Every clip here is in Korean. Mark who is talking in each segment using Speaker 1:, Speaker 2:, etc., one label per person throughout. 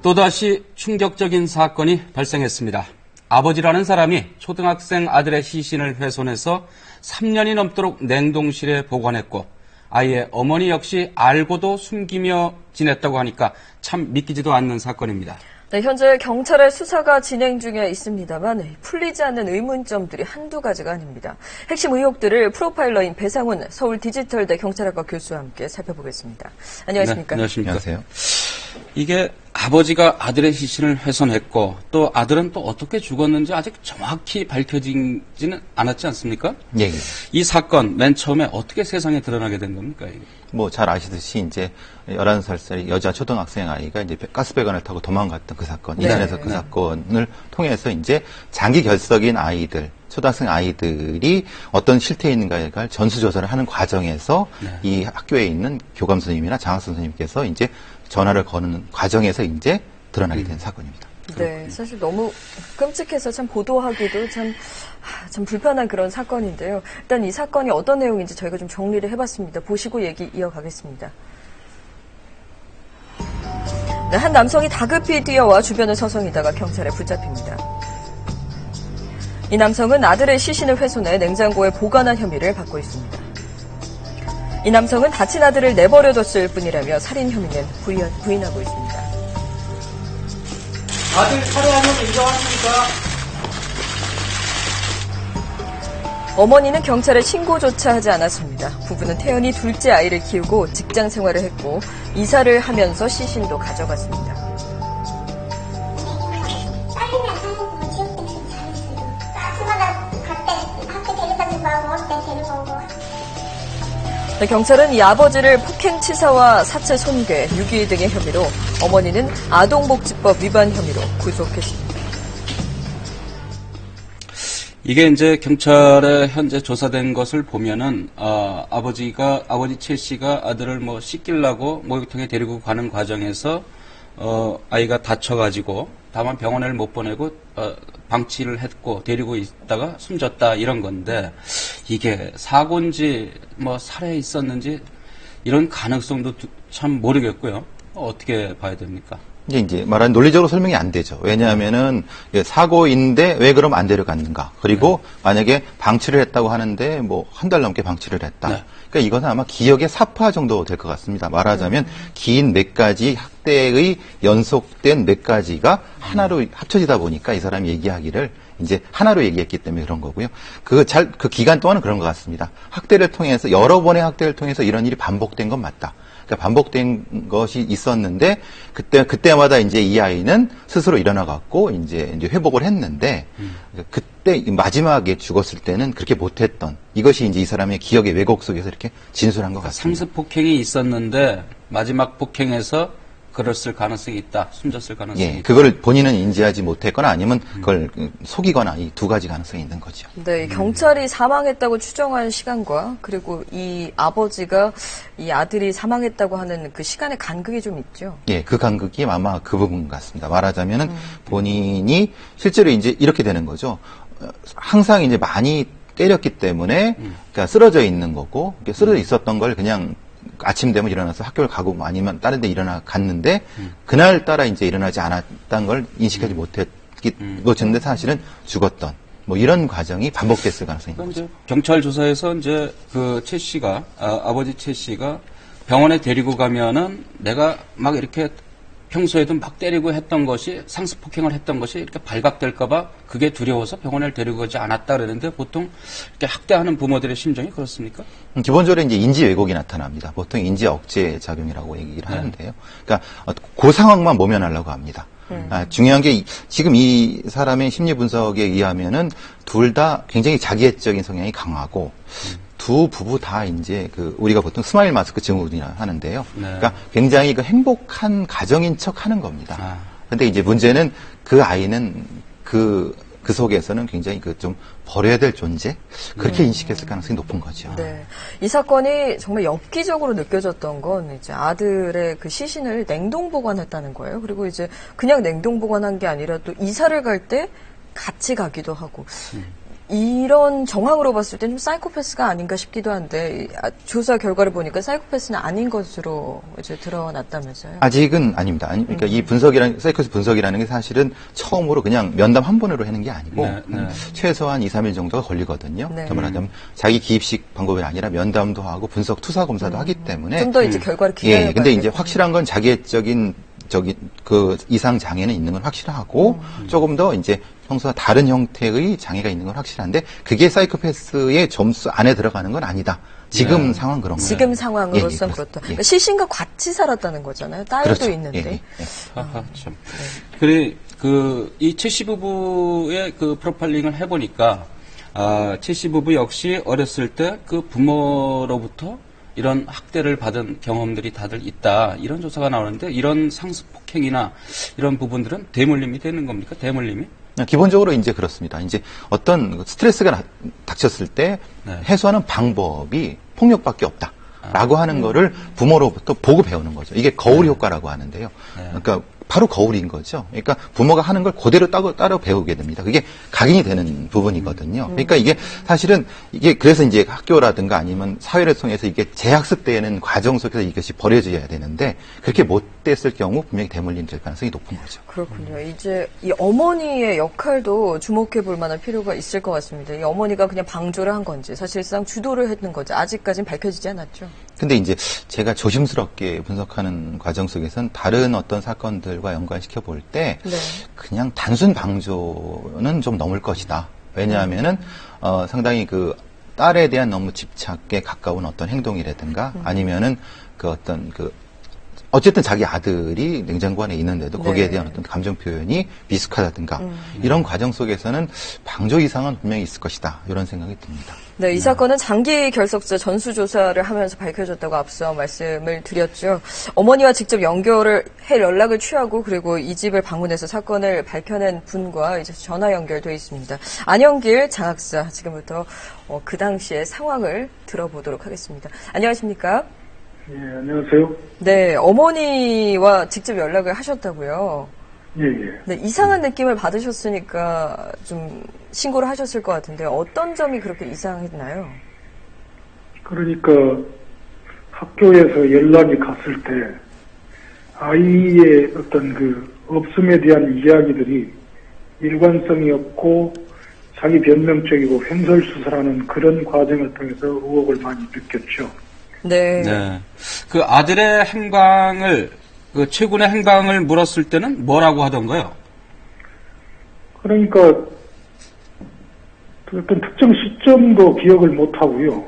Speaker 1: 또다시 충격적인 사건이 발생했습니다. 아버지라는 사람이 초등학생 아들의 시신을 훼손해서 3년이 넘도록 냉동실에 보관했고 아이의 어머니 역시 알고도 숨기며 지냈다고 하니까 참 믿기지도 않는 사건입니다.
Speaker 2: 네, 현재 경찰의 수사가 진행 중에 있습니다만 풀리지 않는 의문점들이 한두 가지가 아닙니다. 핵심 의혹들을 프로파일러인 배상훈 서울디지털대 경찰학과 교수와 함께 살펴보겠습니다. 안녕하십니까?
Speaker 1: 네, 안녕하십니까? 이게 아버지가 아들의 시신을 훼손했고 또 아들은 또 어떻게 죽었는지 아직 정확히 밝혀지지는 않았지 않습니까?
Speaker 3: 예.
Speaker 1: 이 사건 맨 처음에 어떻게 세상에 드러나게 된 겁니까? 이게?
Speaker 3: 뭐 잘 아시듯이 이제 11살 여자 초등학생 아이가 이제 가스배관을 타고 도망갔던 그 사건,
Speaker 2: 네.
Speaker 3: 이란에서 그 사건을 통해서 이제 장기 결석인 아이들, 초등학생 아이들이 어떤 실태에 있는가에 대한 전수조사를 하는 과정에서 이 학교에 있는 교감 선생님이나 장학 선생님께서 이제 전화를 거는 과정에서 이제 드러나게 된 사건입니다.
Speaker 2: 네, 사실 너무 끔찍해서 참 보도하기도 참 불편한 그런 사건인데요. 일단 이 사건이 어떤 내용인지 저희가 좀 정리를 해봤습니다. 보시고 얘기 이어가겠습니다. 네, 한 남성이 다급히 뛰어와 주변을 서성이다가 경찰에 붙잡힙니다. 이 남성은 아들의 시신을 훼손해 냉장고에 보관한 혐의를 받고 있습니다. 이 남성은 다친 아들을 내버려뒀을 뿐이라며 살인 혐의는 부인하고 있습니다.
Speaker 1: 아들 살해한 혐의 인정하십니까?
Speaker 2: 어머니는 경찰에 신고조차 하지 않았습니다. 부부는 태연이 둘째 아이를 키우고 직장 생활을 했고 이사를 하면서 시신도 가져갔습니다. 경찰은 이 아버지를 폭행치사와 사체 손괴, 유기 등의 혐의로 어머니는 아동복지법 위반 혐의로 구속했습니다.
Speaker 1: 이게 이제 경찰에 현재 조사된 것을 보면은 아버지 최 씨가 아들을 뭐 씻기려고 목욕탕에 데리고 가는 과정에서 아이가 다쳐가지고 다만 병원을 못 보내고 방치를 했고 데리고 있다가 숨졌다 이런 건데 이게 사고인지 뭐 살해 있었는지 이런 가능성도 참 모르겠고요. 어떻게 봐야 됩니까?
Speaker 3: 이제 말하는 논리적으로 설명이 안 되죠. 왜냐하면은 사고인데 왜 그럼 안 데려갔는가? 그리고 만약에 방치를 했다고 하는데 뭐 한 달 넘게 방치를 했다.
Speaker 1: 네.
Speaker 3: 그러니까 이것은 아마 기억의 사파 정도 될 것 같습니다. 말하자면 긴 몇 가지 학대의 연속된 몇 가지가 하나로 합쳐지다 보니까 이 사람이 얘기하기를 이제 하나로 얘기했기 때문에 그런 거고요. 그 기간 동안은 그런 것 같습니다. 학대를 통해서 여러 번의 학대를 통해서 이런 일이 반복된 건 맞다. 그러니까 반복된 것이 있었는데 그때마다 이제 이 아이는 스스로 일어나갖고 이제 회복을 했는데 그때 마지막에 죽었을 때는 그렇게 못했던 이것이 이제 이 사람의 기억의 왜곡 속에서 이렇게 진술한 것 같습니다.
Speaker 1: 상습 폭행이 있었는데 마지막 폭행에서 그랬을 가능성이 있다. 숨졌을 가능성이 있다.
Speaker 3: 그걸 본인은 인지하지 못했거나 아니면 그걸 속이거나 이 두 가지 가능성이 있는 거죠.
Speaker 2: 네, 경찰이 사망했다고 추정한 시간과 그리고 이 아버지가 이 아들이 사망했다고 하는 그 시간의 간극이 좀 있죠.
Speaker 3: 예, 그 간극이 아마 그 부분 같습니다. 말하자면은 본인이 실제로 이제 이렇게 되는 거죠. 항상 이제 많이 때렸기 때문에 그러니까 쓰러져 있는 거고 쓰러져 있었던 걸 그냥 아침 되면 일어나서 학교를 가고 아니면 다른 데 갔는데 그날따라 이제 일어나지 않았다는 걸 인식하지 못했는데 사실은 죽었던 뭐 이런 과정이 반복됐을 가능성이 있는 거죠.
Speaker 1: 경찰 조사에서 이제 그 최 씨가 아버지 최 씨가 병원에 데리고 가면은 내가 막 이렇게 평소에도 막 때리고 했던 것이 상습 폭행을 했던 것이 이렇게 발각될까봐 그게 두려워서 병원을 데리고 가지 않았다 그러는데 보통 이렇게 학대하는 부모들의 심정이 그렇습니까?
Speaker 3: 기본적으로 이제 인지 왜곡이 나타납니다. 보통 인지 억제 작용이라고 얘기를 하는데요. 그러니까 그 상황만 모면하려고 합니다. 중요한 게 지금 이 사람의 심리 분석에 의하면은 둘 다 굉장히 자기애적인 성향이 강하고 두 부부 다 이제 우리가 보통 스마일 마스크 증후군이라 하는데요. 그러니까 굉장히 행복한 가정인 척 하는 겁니다. 근데 이제 문제는 그 아이는 그 속에서는 굉장히 좀 버려야 될 존재? 그렇게 인식했을 가능성이 높은 거죠.
Speaker 2: 네. 이 사건이 정말 엽기적으로 느껴졌던 건 이제 아들의 그 시신을 냉동 보관했다는 거예요. 그리고 이제 그냥 냉동 보관한 게 아니라 또 이사를 갈 때 같이 가기도 하고. 이런 정황으로 봤을 때 좀 사이코패스가 아닌가 싶기도 한데 조사 결과를 보니까 사이코패스는 아닌 것으로 이제 드러났다면서요.
Speaker 3: 아직은 아닙니다. 그러니까 이 사이코패스 분석이라는 게 사실은 처음으로 그냥 면담 한 번으로 하는 게 아니고 최소한 2, 3일 정도가 걸리거든요.
Speaker 2: 네.
Speaker 3: 말하자면 자기 기입식 방법이 아니라 면담도 하고 분석 투사 검사도 하기 때문에
Speaker 2: 좀 더 이제 결과를 기다려야
Speaker 3: 근데 이제 확실한 건 자기애적인 그 이상 장애는 있는 건 확실하고 조금 더 이제 평소와 다른 형태의 장애가 있는 건 확실한데 그게 사이코패스의 점수 안에 들어가는 건 아니다. 지금 상황 그런 거예요.
Speaker 2: 지금 상황으로선 그렇다. 그러니까 시신과 같이 살았다는 거잖아요. 딸도
Speaker 3: 그렇죠.
Speaker 2: 있는데.
Speaker 1: 하하, 참. 그래, 이 최 씨 부부의 그 프로파일링을 해보니까, 최 씨 부부 역시 어렸을 때 그 부모로부터 이런 학대를 받은 경험들이 다들 있다. 이런 조사가 나오는데, 이런 상습 폭행이나 이런 부분들은 대물림이 되는 겁니까? 대물림이?
Speaker 3: 기본적으로 이제 그렇습니다. 이제 어떤 스트레스가 닥쳤을 때 해소하는 방법이 폭력밖에 없다라고 하는 거를 부모로부터 보고 배우는 거죠. 이게 거울 효과라고 하는데요. 그러니까 바로 거울인 거죠. 그러니까 부모가 하는 걸 그대로 따라 배우게 됩니다. 그게 각인이 되는 부분이거든요. 그러니까 이게 사실은 이게 그래서 이제 학교라든가 아니면 사회를 통해서 이게 재학습되는 과정 속에서 이것이 벌어져야 되는데 그렇게 못 됐을 경우 분명히 대물림 될 가능성이 높은 거죠.
Speaker 2: 그렇군요. 이제 이 어머니의 역할도 주목해 볼 만한 필요가 있을 것 같습니다. 이 어머니가 그냥 방조를 한 건지 사실상 주도를 했는 건지 아직까지는 밝혀지지 않았죠.
Speaker 3: 근데 이제 제가 조심스럽게 분석하는 과정 속에서는 다른 어떤 사건들과 연관시켜 볼 때 그냥 단순 방조는 좀 넘을 것이다. 왜냐하면은 상당히 그 딸에 대한 너무 집착에 가까운 어떤 행동이라든가 아니면은 그 어떤 어쨌든 자기 아들이 냉장고 안에 있는데도 거기에 대한 어떤 감정 표현이 미숙하다든가 이런 과정 속에서는 방조 이상은 분명히 있을 것이다. 이런 생각이 듭니다.
Speaker 2: 네, 이 사건은 장기 결석자 전수조사를 하면서 밝혀졌다고 앞서 말씀을 드렸죠. 어머니와 직접 연락을 취하고 그리고 이 집을 방문해서 사건을 밝혀낸 분과 이제 전화 연결돼 있습니다. 안영길 장학사, 지금부터 그 당시의 상황을 들어보도록 하겠습니다. 안녕하십니까?
Speaker 4: 예, 안녕하세요.
Speaker 2: 네, 어머니와 직접 연락을 하셨다고요?
Speaker 4: 예, 예.
Speaker 2: 네, 이상한 느낌을 받으셨으니까 좀 신고를 하셨을 것 같은데 어떤 점이 그렇게 이상했나요?
Speaker 4: 그러니까 학교에서 연락이 갔을 때 아이의 어떤 없음에 대한 이야기들이 일관성이 없고 자기 변명적이고 횡설수설하는 그런 과정을 통해서 의혹을 많이 느꼈죠.
Speaker 2: 네.
Speaker 1: 그 아들의 행방을, 최군의 행방을 물었을 때는 뭐라고 하던가요?
Speaker 4: 그러니까 어떤 특정 시점도 기억을 못 하고요.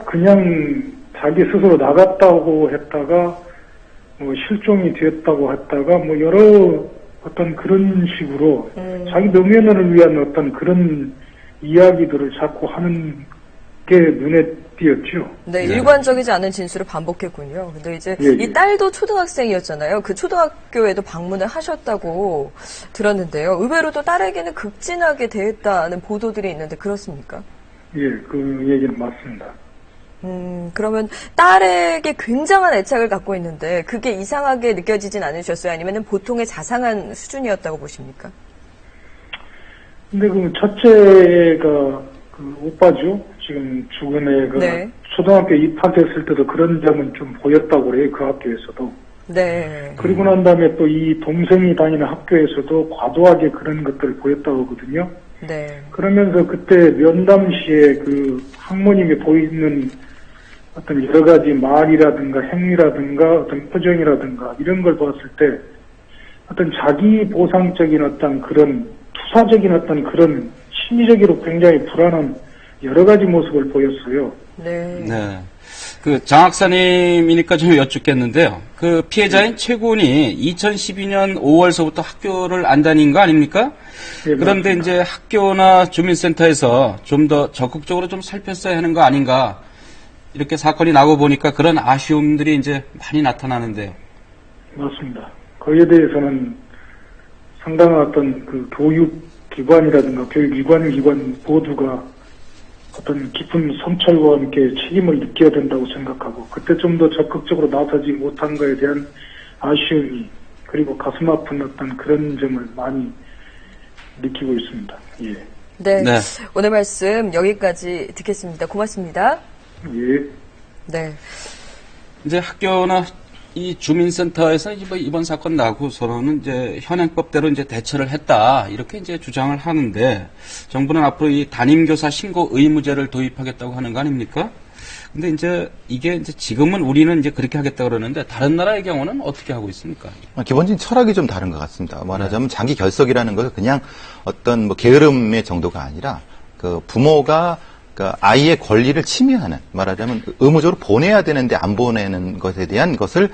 Speaker 4: 그냥 자기 스스로 나갔다고 했다가 실종이 되었다고 했다가 여러 어떤 그런 식으로 자기 노면을 위한 어떤 그런 이야기들을 자꾸 하는 게 눈에 띄었죠.
Speaker 2: 네, 일관적이지 않은 진술을 반복했군요. 근데 이제 이 딸도 초등학생이었잖아요. 그 초등학교에도 방문을 하셨다고 들었는데요. 의외로 또 딸에게는 극진하게 대했다는 보도들이 있는데 그렇습니까?
Speaker 4: 예, 그 얘기는 맞습니다.
Speaker 2: 그러면 딸에게 굉장한 애착을 갖고 있는데 그게 이상하게 느껴지진 않으셨어요? 아니면 보통의 자상한 수준이었다고 보십니까?
Speaker 4: 근데 첫째가 오빠죠. 지금 죽은 애가 초등학교 입학했을 때도 그런 점은 좀 보였다고 그래요. 그 학교에서도.
Speaker 2: 네.
Speaker 4: 그리고 난 다음에 또 이 동생이 다니는 학교에서도 과도하게 그런 것들을 보였다고 하거든요.
Speaker 2: 네.
Speaker 4: 그러면서 그때 면담 시에 학모님이 보이는 어떤 여러 가지 말이라든가 행위라든가 어떤 표정이라든가 이런 걸 봤을 때 어떤 자기 보상적인 어떤 그런 투사적인 어떤 그런 심리적으로 굉장히 불안한 여러 가지 모습을 보였어요.
Speaker 2: 네.
Speaker 1: 장 학사님이니까 좀 여쭙겠는데요. 그 피해자인 최군이 2012년 5월서부터 학교를 안 다닌 거 아닙니까?
Speaker 4: 네,
Speaker 1: 그런데
Speaker 4: 맞습니다.
Speaker 1: 이제 학교나 주민센터에서 좀 더 적극적으로 좀 살폈어야 하는 거 아닌가? 이렇게 사건이 나고 보니까 그런 아쉬움들이 이제 많이 나타나는데요.
Speaker 4: 맞습니다. 거기에 대해서는 상당한 어떤 교육기관이라든가 교육기관 모두가 어떤 깊은 성찰과 함께 책임을 느껴야 된다고 생각하고 그때 좀 더 적극적으로 나서지 못한 것에 대한 아쉬움이 그리고 가슴 아픈 어떤 그런 점을 많이 느끼고 있습니다. 예.
Speaker 2: 네.
Speaker 1: 네.
Speaker 2: 오늘 말씀 여기까지 듣겠습니다. 고맙습니다.
Speaker 4: 예.
Speaker 2: 네.
Speaker 1: 이제 학교나 이 주민센터에서 이번 사건 나고서는 이제 현행법대로 이제 대처를 했다 이렇게 이제 주장을 하는데 정부는 앞으로 이 담임교사 신고 의무제를 도입하겠다고 하는 거 아닙니까? 근데 이제 이게 이제 지금은 우리는 이제 그렇게 하겠다 그러는데 다른 나라의 경우는 어떻게 하고 있습니까?
Speaker 3: 기본적인 철학이 좀 다른 것 같습니다. 말하자면 장기 결석이라는 것은 그냥 어떤 뭐 게으름의 정도가 아니라 그 부모가 그 아이의 권리를 침해하는, 말하자면 의무적으로 보내야 되는데 안 보내는 것에 대한 것을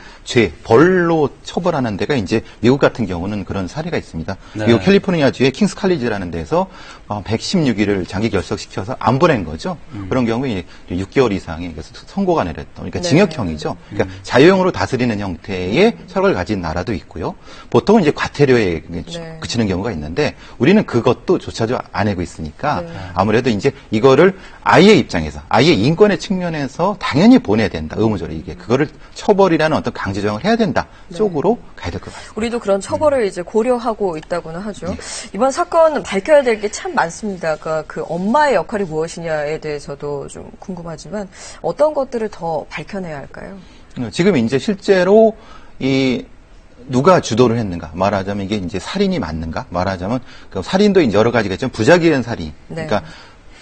Speaker 3: 벌로 처벌하는 데가 이제 미국 같은 경우는 그런 사례가 있습니다.
Speaker 1: 네.
Speaker 3: 미국 캘리포니아주의 킹스 칼리지라는 데서 116일을 장기 결석시켜서 안 보낸 거죠. 그런 경우에 6개월 이상의 선고가 내렸던, 그러니까
Speaker 2: 네.
Speaker 3: 징역형이죠. 그러니까 자유형으로 다스리는 형태의 철학을 가진 나라도 있고요. 보통은 이제 과태료에
Speaker 2: 네.
Speaker 3: 그치는 경우가 있는데 우리는 그것도 조차도 안 하고 있으니까
Speaker 2: 네.
Speaker 3: 아무래도 이제 이거를 아이의 입장에서, 아이의 인권의 측면에서 당연히 보내야 된다. 의무적으로 이게 그거를 처벌이라는 어떤 강제정을 해야 된다 쪽으로 가야 될 것 같습니다.
Speaker 2: 우리도 그런 처벌을 이제 고려하고 있다고는 하죠. 이번 사건 밝혀야 될 게 참 많습니다. 그 엄마의 역할이 무엇이냐에 대해서도 좀 궁금하지만 어떤 것들을 더 밝혀내야 할까요?
Speaker 3: 지금 이제 실제로 누가 주도를 했는가, 말하자면 이게 이제 살인이 맞는가, 말하자면 그 살인도 이제 여러 가지가 있지만 부작위한 살인.
Speaker 2: 네.
Speaker 3: 그러니까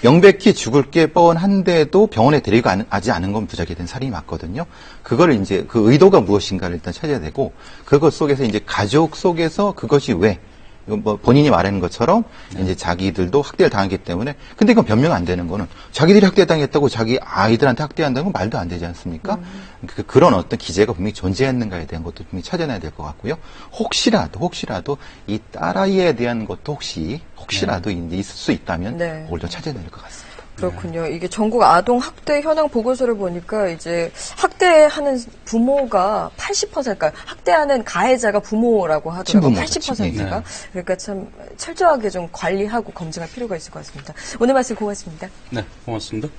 Speaker 3: 명백히 죽을 게 뻔한데도 병원에 데리고 가지 않은 건 부작위된 살인이 맞거든요. 그거를 이제 그 의도가 무엇인가를 일단 찾아야 되고, 그것 속에서 이제 가족 속에서 그것이 왜, 이건 뭐 본인이 말하는 것처럼 이제 자기들도 학대를 당하기 때문에, 근데 이건 변명 안 되는 거는 자기들이 학대당했다고 자기 아이들한테 학대한다는 건 말도 안 되지 않습니까? 그런 어떤 기재가 분명히 존재했는가에 대한 것도 분명히 찾아내야 될 것 같고요. 혹시라도 이 딸아이에 대한 것도 혹시라도 이제 있을 수 있다면
Speaker 2: 네.
Speaker 3: 그걸 좀 찾아내야 될 것 같습니다.
Speaker 2: 그렇군요. 이게 전국 아동 학대 현황 보고서를 보니까 이제 학대하는 부모가 80%, 그러니까 학대하는 가해자가 부모라고 하더라고요.
Speaker 3: 친부모죠.
Speaker 2: 80%가.
Speaker 1: 네.
Speaker 2: 그러니까 참 철저하게 좀 관리하고 검증할 필요가 있을 것 같습니다. 오늘 말씀 고맙습니다.
Speaker 1: 네, 고맙습니다.